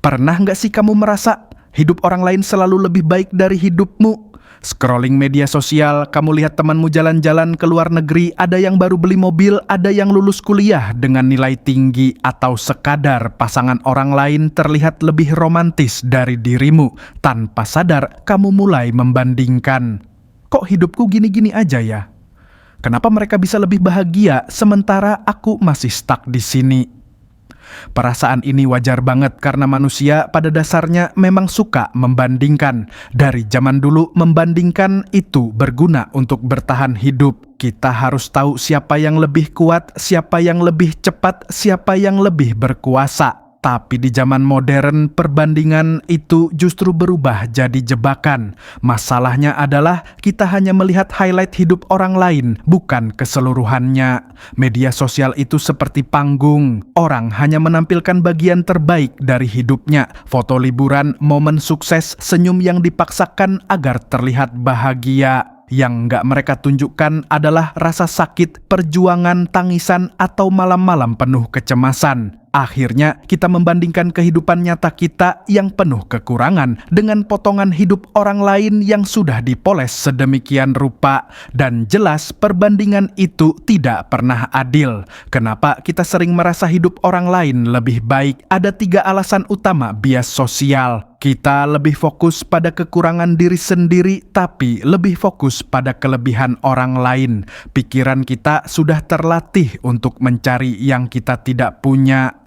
Pernah nggak sih kamu merasa hidup orang lain selalu lebih baik dari hidupmu? Scrolling media sosial, kamu lihat temanmu jalan-jalan ke luar negeri, ada yang baru beli mobil, ada yang lulus kuliah dengan nilai tinggi, atau sekadar pasangan orang lain terlihat lebih romantis dari dirimu. Tanpa sadar, kamu mulai membandingkan. Kok hidupku gini-gini aja ya? Kenapa mereka bisa lebih bahagia sementara aku masih stuck di sini? Perasaan ini wajar banget karena manusia pada dasarnya memang suka membandingkan. Dari zaman dulu membandingkan itu berguna untuk bertahan hidup. Kita harus tahu siapa yang lebih kuat, siapa yang lebih cepat, siapa yang lebih berkuasa. Tapi di zaman modern, perbandingan itu justru berubah jadi jebakan. Masalahnya adalah kita hanya melihat highlight hidup orang lain, bukan keseluruhannya. Media sosial itu seperti panggung. Orang hanya menampilkan bagian terbaik dari hidupnya. Foto liburan, momen sukses, senyum yang dipaksakan agar terlihat bahagia. Yang nggak mereka tunjukkan adalah rasa sakit, perjuangan, tangisan, atau malam-malam penuh kecemasan. Akhirnya, kita membandingkan kehidupan nyata kita yang penuh kekurangan dengan potongan hidup orang lain yang sudah dipoles sedemikian rupa. Dan jelas, perbandingan itu tidak pernah adil. Kenapa kita sering merasa hidup orang lain lebih baik? Ada 3 alasan utama bias sosial. Kita lebih fokus pada kekurangan diri sendiri, tapi lebih fokus pada kelebihan orang lain. Pikiran kita sudah terlatih untuk mencari yang kita tidak punya.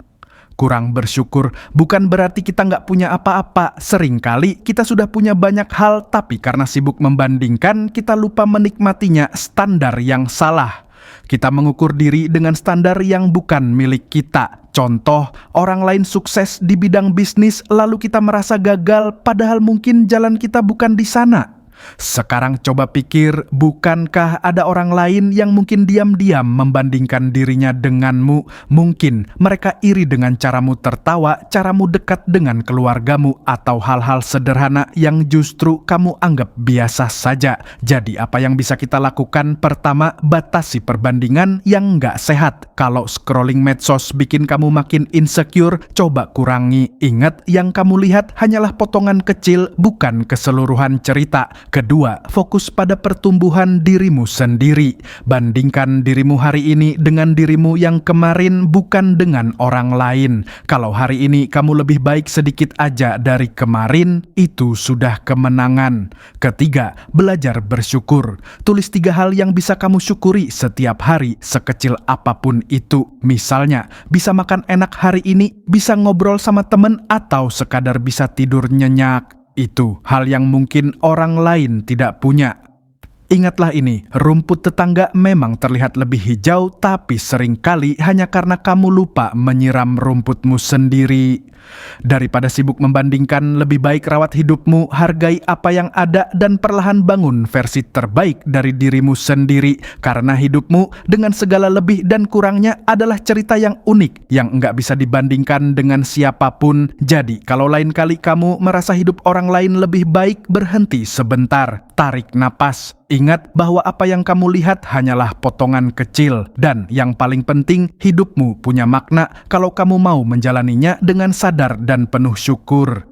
Kurang bersyukur bukan berarti kita nggak punya apa-apa. Seringkali kita sudah punya banyak hal, tapi karena sibuk membandingkan, kita lupa menikmatinya. Standar yang salah. Kita mengukur diri dengan standar yang bukan milik kita. Contoh, orang lain sukses di bidang bisnis, lalu kita merasa gagal, padahal mungkin jalan kita bukan di sana. Sekarang coba pikir, bukankah ada orang lain yang mungkin diam-diam membandingkan dirinya denganmu? Mungkin mereka iri dengan caramu tertawa, caramu dekat dengan keluargamu, atau hal-hal sederhana yang justru kamu anggap biasa saja. Jadi apa yang bisa kita lakukan? Pertama, batasi perbandingan yang nggak sehat. Kalau scrolling medsos bikin kamu makin insecure, coba kurangi. Ingat, yang kamu lihat hanyalah potongan kecil, bukan keseluruhan cerita. Kedua, fokus pada pertumbuhan dirimu sendiri. Bandingkan dirimu hari ini dengan dirimu yang kemarin, bukan dengan orang lain. Kalau hari ini kamu lebih baik sedikit aja dari kemarin, itu sudah kemenangan. Ketiga, belajar bersyukur. Tulis 3 hal yang bisa kamu syukuri setiap hari, sekecil apapun itu. Misalnya, bisa makan enak hari ini, bisa ngobrol sama temen, atau sekadar bisa tidur nyenyak. Itu hal yang mungkin orang lain tidak punya. Ingatlah ini, rumput tetangga memang terlihat lebih hijau, tapi seringkali hanya karena kamu lupa menyiram rumputmu sendiri. Daripada sibuk membandingkan, lebih baik rawat hidupmu, hargai apa yang ada, dan perlahan bangun versi terbaik dari dirimu sendiri. Karena hidupmu dengan segala lebih dan kurangnya adalah cerita yang unik, yang nggak bisa dibandingkan dengan siapapun. Jadi, kalau lain kali kamu merasa hidup orang lain lebih baik, berhenti sebentar, tarik napas. Ingat bahwa apa yang kamu lihat hanyalah potongan kecil. Dan yang paling penting, hidupmu punya makna kalau kamu mau menjalaninya dengan sadar dan penuh syukur.